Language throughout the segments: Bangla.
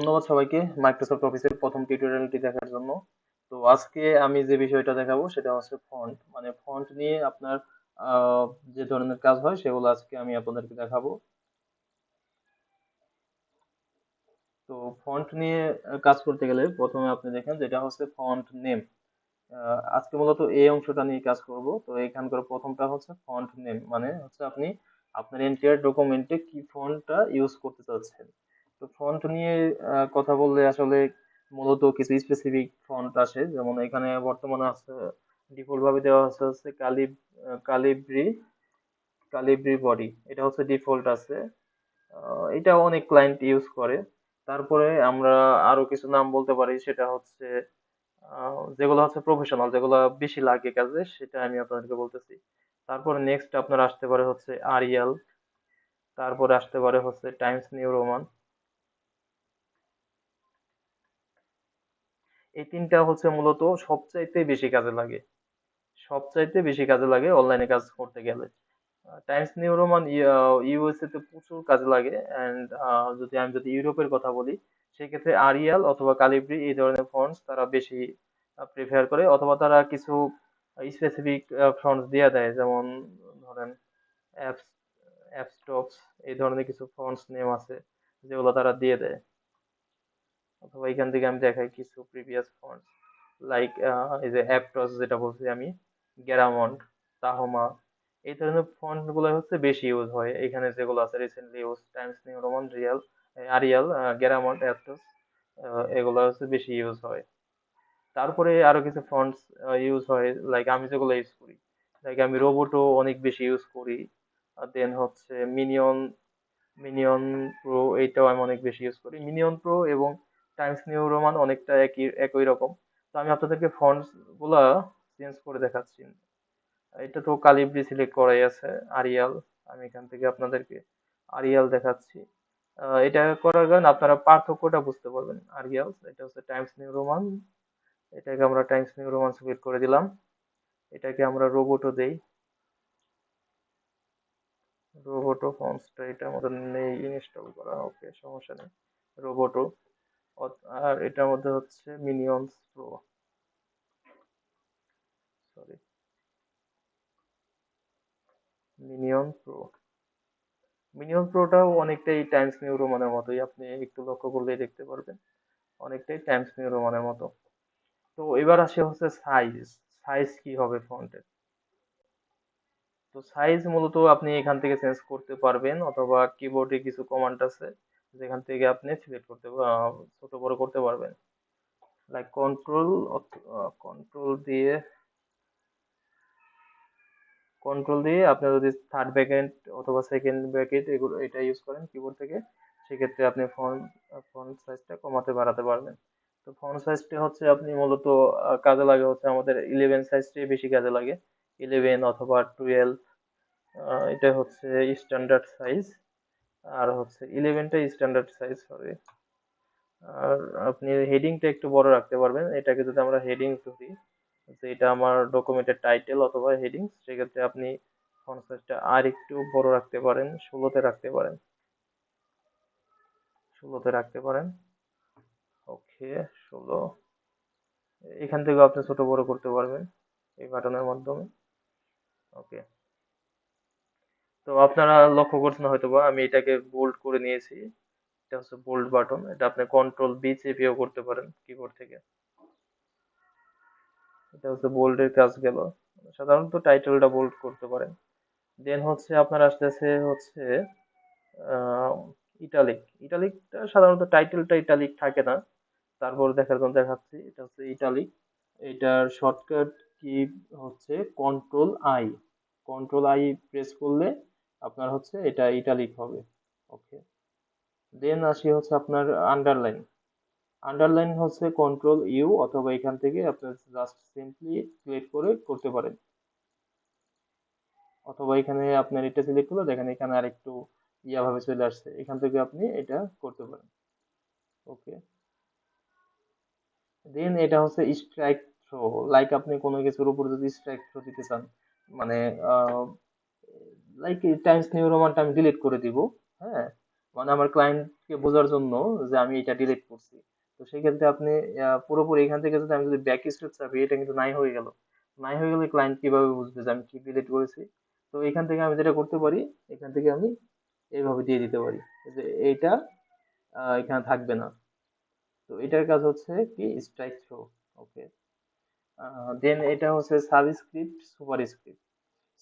ধন্যবাদ সবাইকে মাইক্রোসফট অফিসের প্রথম টিউটোরিয়ালটি দেখার জন্য। তো আজকে আমি যে বিষয়টা দেখাবো সেটা হচ্ছে ফন্ট, মানে ফন্ট নিয়ে আপনার আহ, যে ধরনের কাজ হয় সেগুলো আজকে আমি আপনাদেরকে দেখাবো। তো ফন্ট নিয়ে কাজ করতে গেলে প্রথমে আপনি দেখেন যেটা হচ্ছে ফন্ট নেম। আজকে মূলত এই অংশটা নিয়ে কাজ করব। তো এখানকার প্রথমটা হচ্ছে ফন্ট নেম, মানে হচ্ছে আপনি আপনার এন্টায়ার ডকুমেন্টে কি ফন্টটা ইউজ করতে চাচ্ছেন। তো ফন্ট নিয়ে কথা বললে আসলে মূলত কিছু স্পেসিফিক ফন্ট আসে, যেমন এখানে বর্তমানে আছে ডিফল্ট ভাবে দেওয়া আছে হচ্ছে কালিব্রি কালিব্রি বডি, এটা হচ্ছে ডিফল্ট আছে। এটা অনেক ক্লায়েন্ট ইউজ করে। তারপরে আমরা আরো কিছু নাম বলতে পারি, সেটা হচ্ছে যেগুলো হচ্ছে প্রফেশনাল, যেগুলো বেশি লাগে কাজে, সেটা আমি আপনাদেরকে বলতেছি। তারপরে নেক্সট আপনার আসতে পারে হচ্ছে আরিয়াল, তারপরে আসতে পারে হচ্ছে টাইমস নিউ রোমান। এই তিনটা হচ্ছে মূলত সবচাইতে বেশি কাজে লাগে, সবচাইতে বেশি কাজে লাগে অনলাইনে কাজ করতে গেলে। টাইমস নিউ রোমান ইউএসএ তে প্রচুর কাজে লাগে। অ্যান্ড যদি ইউরোপের কথা বলি, সেক্ষেত্রে আরিয়াল অথবা কালিব্রি এই ধরনের ফন্টস তারা বেশি প্রিফার করে, অথবা তারা কিছু স্পেসিফিক ফন্টস দিয়ে দেয়, যেমন ধরেন অ্যাপস অ্যাপস্টক্স, এই ধরনের কিছু ফন্টস নেম আছে যেগুলো তারা দিয়ে দেয়। অথবা এখান থেকে আমি দেখাই কিছু প্রিভিয়াস ফন্টস, লাইক এই যে অ্যাপটস যেটা বলছি আমি, গ্যারামন্ড, তাহমা, এই ধরনের ফন্ট গুলো হচ্ছে বেশি ইউজ হয় এখানে, যেগুলো আছে recently use Times New Roman, Arial, Garamond, Aptos, এগুলো হচ্ছে বেশি ইউজ হয়। তারপরে আরো কিছু ফন্টস ইউজ হয়, লাইক আমি যেগুলো ইউজ করি, লাইক আমি রোবোটো অনেক বেশি ইউজ করি। দেন হচ্ছে মিনিয়ন, মিনিয়ন প্রো, এইটাও আমি অনেক বেশি ইউজ করি। মিনিয়ন প্রো এবং টাইমস নিউ রোমান অনেকটা একই রকম। তো আমি আপনাদেরকে ফন্টস গুলা চেঞ্জ করে দেখাচ্ছি। এটা তো কালিব্রি সিলেক্ট করাই আছে। আরিয়াল, আমি এখান থেকে আপনাদেরকে আরিয়াল দেখাচ্ছি। এটা করার কারণে আপনারা পার্থক্যটা বুঝতে পারবেন। আরিয়াল, এটা হচ্ছে টাইমস নিউ রোমান, এটাকে আমরা টাইমস নিউ রোমান সিলেক্ট করে দিলাম। এটাকে আমরা রোবোটো দেই, রোবোটো ফন্টসটা এটার মধ্যে নেই ইনস্টল করা, ওকে সমস্যা নেই, রোবোটো। আর এটার মধ্যে হচ্ছে Minions Pro, sorry, Minion Pro. Minion প্রোটাও অনেকটাই টাইমস নিউ রোমানের মতোই, আপনি একটু লক্ষ্য করলেই দেখতে পারবেন, অনেকটাই টাইমস নিউ রোমানের মতো। তো এবার আসে হচ্ছে সাইজ। সাইজ কি হবে ফন্টের? তো সাইজ মূলত আপনি এখান থেকে চেঞ্জ করতে পারবেন, অথবা কিবোর্ডে কিছু কমান্ড আছে যেখান থেকে আপনি সিলেক্ট ছোট বড় করতে পারবেন, লাইক কন্ট্রোল দিয়ে, আপনি যদি থার্ড ব্র্যাকেট অথবা সেকেন্ড ব্র্যাকেট এগুলো এটা ইউজ করেন কিবোর্ড থেকে, সেক্ষেত্রে আপনি ফন্ট সাইজটা কমাতে বাড়াতে পারবেন। তো ফন্ট সাইজটা হচ্ছে আপনি মূলত কাজে লাগে হচ্ছে আমাদের 11 সাইজটাই বেশি কাজে লাগে। 11 অথবা 12, এটা হচ্ছে স্ট্যান্ডার্ড সাইজ। আর হচ্ছে 11টা স্ট্যান্ডার্ড সাইজ হবে। আর আপনি হেডিংটা একটু বড় রাখতে পারবেন, এটাকে যদি আমরা হেডিং ধরি, যে এটা আমার ডকুমেন্টের টাইটেল অথবা হেডিং, সেক্ষেত্রে আপনি ফন্ট সাইজটা আর একটু বড় রাখতে পারেন, 16তে রাখতে পারেন, 16তে রাখতে পারেন। ওকে, 16। এখান থেকেও আপনি ছোট বড় করতে পারবেন এই বাটনের মাধ্যমে। ওকে, তো আপনারা লক্ষ্য করছেন হয়তোবা আমি এটাকে বোল্ড করে নিয়েছি। এটা হচ্ছে বোল্ড বাটন, এটা আপনি কন্ট্রোল বি চেপেও করতে পারেন কিবোর্ড থেকে। এটা হচ্ছে বোল্ডের কাজ গেল। সাধারণত টাইটেলটা বোল্ড করতে পারেন। দেন হচ্ছে আপনার আসতেছে হচ্ছে আহ ইটালিক। ইটালিকটা সাধারণত টাইটেলটা ইটালিক থাকে না, তারপর দেখার জন্য দেখাচ্ছি। এটা হচ্ছে ইটালিক, এটার শর্টকাট কি হচ্ছে control I. Control I press করলে আপনার হচ্ছে এটা ইটালিক হবে। ওকে, দেন আসি হচ্ছে আপনার আন্ডারলাইন। আন্ডারলাইন হচ্ছে কন্ট্রোল ইউ, অথবা এখান থেকে আপনার জাস্ট সিম্পলি সিলেক্ট করে করতে পারেন, অথবা এখানে আপনার এটা সিলেক্ট করলে দেখেন এখানে আরেকটু ইয়া ভাবে চলে আসছে, এখান থেকে আপনি এটা করতে পারেন। ওকে, দেন এটা হচ্ছে স্ট্রাইক থ্রো, লাইক আপনি কোনো কিছুর উপর যদি স্ট্রাইক থ্রো দিতে চান, মানে লাইক টাইমস নিউ রোমানটা আমি ডিলিট করে দিব, হ্যাঁ, মানে আমার ক্লায়েন্টকে বোঝার জন্য যে আমি এটা ডিলিট করছি। তো সেই ক্ষেত্রে আপনি পুরোপুরি এখান থেকে যদি আমি যদি ব্যাক স্পেস চাপি, এটা কিন্তু নাই হয়ে গেল। নাই হয়ে গেলে ক্লায়েন্ট কিভাবে বুঝবে যে আমি কি ডিলিট করেছি? তো এখান থেকে আমি যেটা করতে পারি, এখান থেকে আমি এইভাবে দিয়ে দিতে পারি যে এইটা এখানে থাকবে না। তো এটার কাজ হচ্ছে কি স্ট্রাইক থ্রো। ওকে, দেন এটা হচ্ছে সাবস্ক্রিপ্ট সুপারস্ক্রিপ্ট।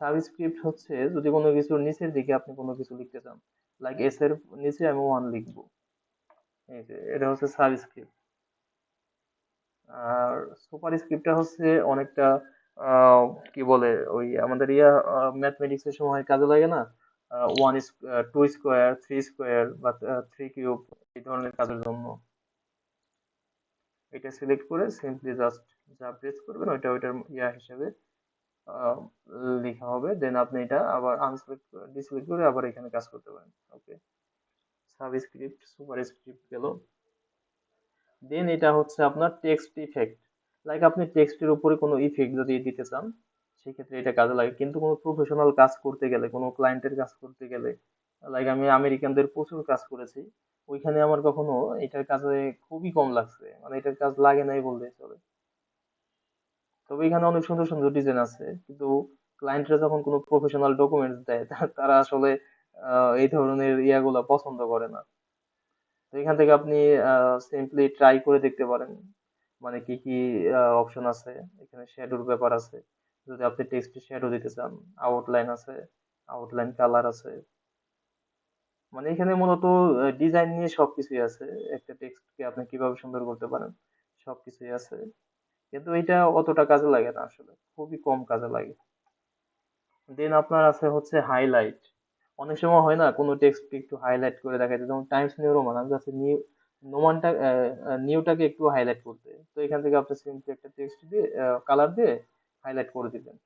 সাবস্ক্রিপ্ট হচ্ছে যদি কোনো কিছুর নিচের দিকে আপনি কোনো কিছু লিখতে চান, লাইক এস এর নিচে আমি ওয়ান লিখবো, এই যে এটা হচ্ছে সাবস্ক্রিপ্ট। আর সুপারস্ক্রিপ্টটা হচ্ছে অনেকটা আহ, কি বলে ওই আমাদের ম্যাথমেটিক্স এর সময় কাজে লাগে না, one two square, three square বা থ্রি কিউব, এই ধরনের কাজের জন্য। এটা সিলেক্ট করে সিম্পলি জাস্ট যা প্রেস করবেন ওইটা ওইটার হিসেবে আহ, লেখা হবে। দেন আপনি এটা আবার আনসিলেক্ট ডিসিলেক্ট করে আবার এখানে কাজ করতে পারেন। ওকে, সাবস্ক্রিপ্ট সুপারস্ক্রিপ্ট গেল। দেন এটা হচ্ছে আপনার টেক্সট ইফেক্ট। লাইক আপনি টেক্সটের উপরে কোনো ইফেক্ট যদি দিতে চান, সেক্ষেত্রে এটা কাজে লাগে। কিন্তু কোনো প্রফেশনাল কাজ করতে গেলে, কোনো ক্লায়েন্টের কাজ করতে গেলে, লাইক আমি আমেরিকানদের প্রচুর কাজ করেছি, ওইখানে আমার কখনো এটার কাজে খুবই কম লাগছে, মানে এটার কাজ লাগে নাই বললে চলে। তবে এখানে অনেক সুন্দর সুন্দর ডিজাইন আছে, কিন্তু ক্লায়েন্টরা যখন কোনো প্রফেশনাল ডকুমেন্টস দেয় তারা আসলে এই ধরনের ইয়াগুলা পছন্দ করে না। তো এখান থেকে আপনি সিম্পলি ট্রাই করে দেখতে পারেন, মানে কি কি অপশন আছে। এখানে শ্যাডোর ব্যাপার আছে, যদি আপনি টেক্সটে শ্যাডো দিতে চান, আউটলাইন আছে, আউটলাইন কালার আছে। মানে এখানে মূলত ডিজাইন নিয়ে সবকিছুই আছে। একটা টেক্সটকে আপনি কিভাবে সুন্দর করতে পারেন সবকিছুই আছে। কিন্তু এটা অতটা কাজে লাগে না আসলে, খুবই কম কাজে লাগে। দেন আপনার আছে হচ্ছে হাইলাইট। অনেক সময় হয় না কোনো টেক্সট একটু হাইলাইট করে দেখাইতে, যেমন টাইমস নিউ রোমান, আমি যাচ্ছি নিউ নোমানটা নিউটাকে একটু হাইলাইট করতে। তো এখান থেকে আপনি সিম্পলি একটা টেক্সট দিয়ে কালার দিয়ে হাইলাইট করে দিবেন।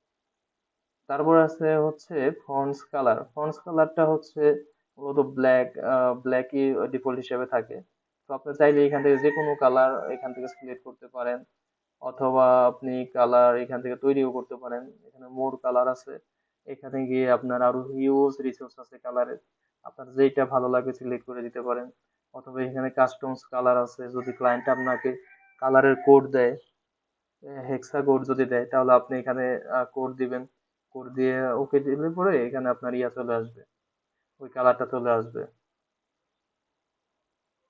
তারপর আছে হচ্ছে ফন্টস কালার। ফন্টস কালারটা হচ্ছে মূলত ব্ল্যাকই ডিফল্ট হিসেবে থাকে। তো আপনি চাইলে এখান থেকে যে কোনো কালার এখান থেকে সিলেক্ট করতে পারেন, অথবা আপনি কালার এখান থেকে তৈরিও করতে পারেন। এখানে মোর কালার আছে, এখানে গিয়ে আপনার আরো হিউজ রিসোর্স আছে কালারের, আপনার যেটা ভালো লাগে সিলেক্ট করে দিতে পারেন। অথবা এখানে কাস্টমস কালার আছে, যদি ক্লায়েন্ট আপনাকে কালারের কোড দেয়, হেক্সা কোড যদি দেয়, তাহলে আপনি এখানে কোড দিবেন। কোড দিয়ে ওকে দিলে পরে এখানে আপনার চলে আসবে, ওই কালারটা চলে আসবে।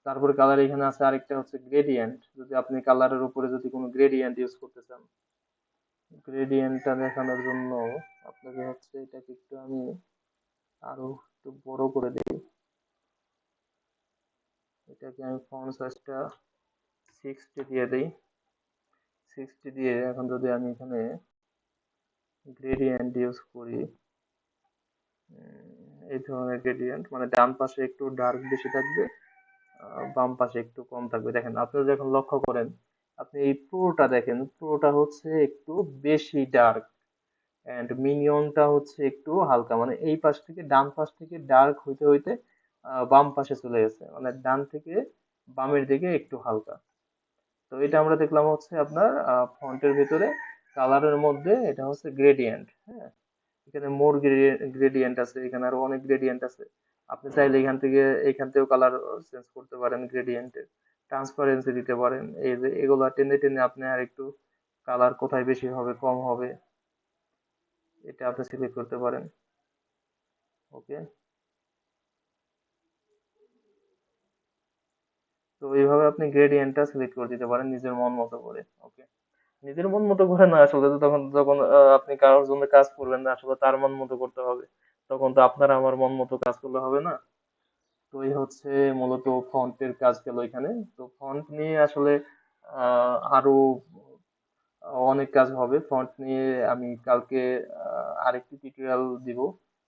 তারপরে কালার এখানে আছে আরেকটা হচ্ছে গ্রেডিয়েন্ট। যদি আপনি কালারের উপরে যদি কোনো গ্রেডিয়েন্ট ইউজ করতে চান, গ্রেডিয়েন্টটা দেখানোর জন্য আপনাকে হচ্ছে এটাকে একটু আমি আরো একটু বড় করে দিই। এটাকে আমি ফন্ট সাইজটা 60 দিয়ে দিই। 60 দিয়ে এখন যদি আমি এখানে গ্রেডিয়েন্ট ইউজ করি, এই ধরনের গ্রেডিয়েন্ট, মানে ডান পাশে একটু ডার্ক বেশি থাকবে, বাম পাশে একটু কম থাকবে। দেখেন আপনি যখন লক্ষ্য করেন, আপনি এই পুরোটা দেখেন, পুরোটা হচ্ছে একটু বেশি ডার্ক, এন্ড মিনিয়নটা হচ্ছে একটু হালকা, মানে এই পাশ থেকে ডান পাশ থেকে ডার্ক হইতে হইতে বাম পাশে চলে গেছে, মানে ডান থেকে বামের দিকে একটু হালকা। তো এটা আমরা দেখলাম হচ্ছে আপনার ফন্টের ভিতরে কালারের মধ্যে এটা হচ্ছে গ্রেডিয়েন্ট। হ্যাঁ, এখানে মোর গ্রেডিয়েন্ট আছে, এখানে আরো অনেক গ্রেডিয়েন্ট আছে। আপনি চাইলে এখান থেকেও কালার চেঞ্জ করতে পারেন, গ্রেডিয়েন্টের ট্রান্সপারেন্সি দিতে পারেন। এই যে এগুলা টেনে টেনে আপনি আর একটু কালার কোথায় বেশি হবে কম হবে, এটা আপনি সিলেক্ট করতে পারেন। ওকে, তো এইভাবে আপনি গ্রেডিয়েন্টটা সিলেক্ট করে দিতে পারেন নিজের মন মতো করে। ওকে, নিজের মন মতো করে না আসলে, তো তখন যখন আপনি কারোর জন্য কাজ করবেন না, আসলে তার মন মতো করতে হবে। তখন তো আপনার আমার মন মতো কাজ করলে হবে না। তো এই হচ্ছে মূলত ফন্টের কাজ গেল এখানে। তো ফন্ট নিয়ে আসলে আরো অনেক কাজ হবে ফন্ট নিয়ে। আমি কালকে আরেকটি টিউটোরিয়াল দিব,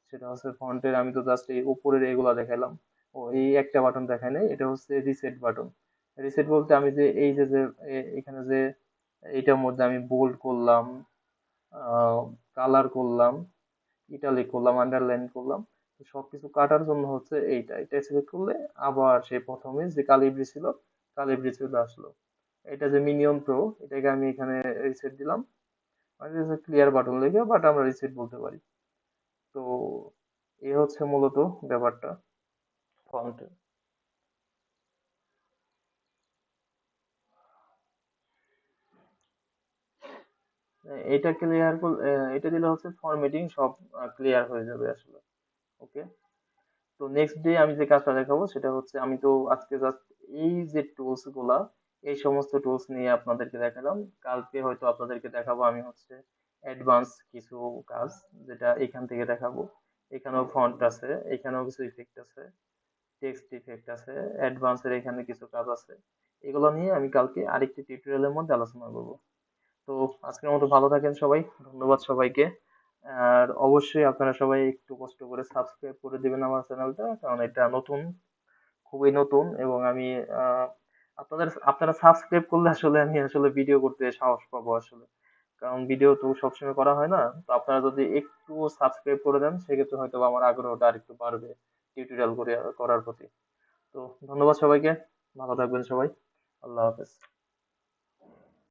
সেটা হচ্ছে ফন্টের। আমি তো জাস্ট এই উপরের এগুলা দেখাইলাম, ও এই একটা বাটন দেখাই নাই, এটা হচ্ছে রিসেট বাটন। রিসেট বলতে আমি যে এই যে যে এখানে যে এইটার মধ্যে আমি বোল্ড করলাম, কালার করলাম, ইটালিক করলাম, আন্ডারলাইন করলাম, তো সবকিছু কাটার জন্য হচ্ছে এটা সিলেক্ট করলে আবার সেই প্রথমে যে কালিব্রি ছিল, কালিব্রি চলে আসলো। এটা যে মিনিয়ন প্রো, এটাকে আমি এখানে রিসেট দিলাম, মানে ক্লিয়ার বাটন লিখে, বাট আমরা রিসেট বলতে পারি। তো এই হচ্ছে মূলত ব্যাপারটা। ফন্ট। এটা ক্লিয়ার, এটা দিলে হচ্ছে ফরম্যাটিং সব ক্লিয়ার হয়ে যাবে আসলে। ওকে। তো নেক্সট ডে আমি যে কাজটা দেখাবো সেটা হচ্ছে, আমি তো আজকে জাস্ট এই যে টুলস গুলা, এই সমস্ত টুলস নিয়ে আপনাদেরকে দেখালাম। কালকে হয়তো আপনাদেরকে দেখাবো আমি হচ্ছে অ্যাডভান্স কিছু কাজ, যেটা এখান থেকে দেখাবো। এখানেও ফন্ট আছে, এখানেও কিছু ইফেক্ট আছে, টেক্সট ইফেক্ট আছে, অ্যাডভান্সের এখানে কিছু কাজ আছে। এগুলো নিয়ে আমি কালকে আরেকটি টিউটোরিয়ালের মধ্যে আলোচনা করবো। তো আজকের মতো ভালো থাকেন সবাই, ধন্যবাদ সবাইকে। আর অবশ্যই আপনারা সবাই একটু কষ্ট করে সাবস্ক্রাইব করে দিবেন আমার চ্যানেলটা, কারণ এটা নতুন, খুবই নতুন। এবং আমি আপনারা সাবস্ক্রাইব করলে আসলে আমি আসলে ভিডিও করতে সাহস পাবো আসলে, কারণ ভিডিও তো সবসময় করা হয় না। তো আপনারা যদি একটু সাবস্ক্রাইব করে দেন সেক্ষেত্রে হয়তো আমার আগ্রহটা আরেকটু বাড়বে টিউটোরিয়াল করার প্রতি। তো ধন্যবাদ সবাইকে, ভালো থাকবেন সবাই, আল্লাহ হাফেজ।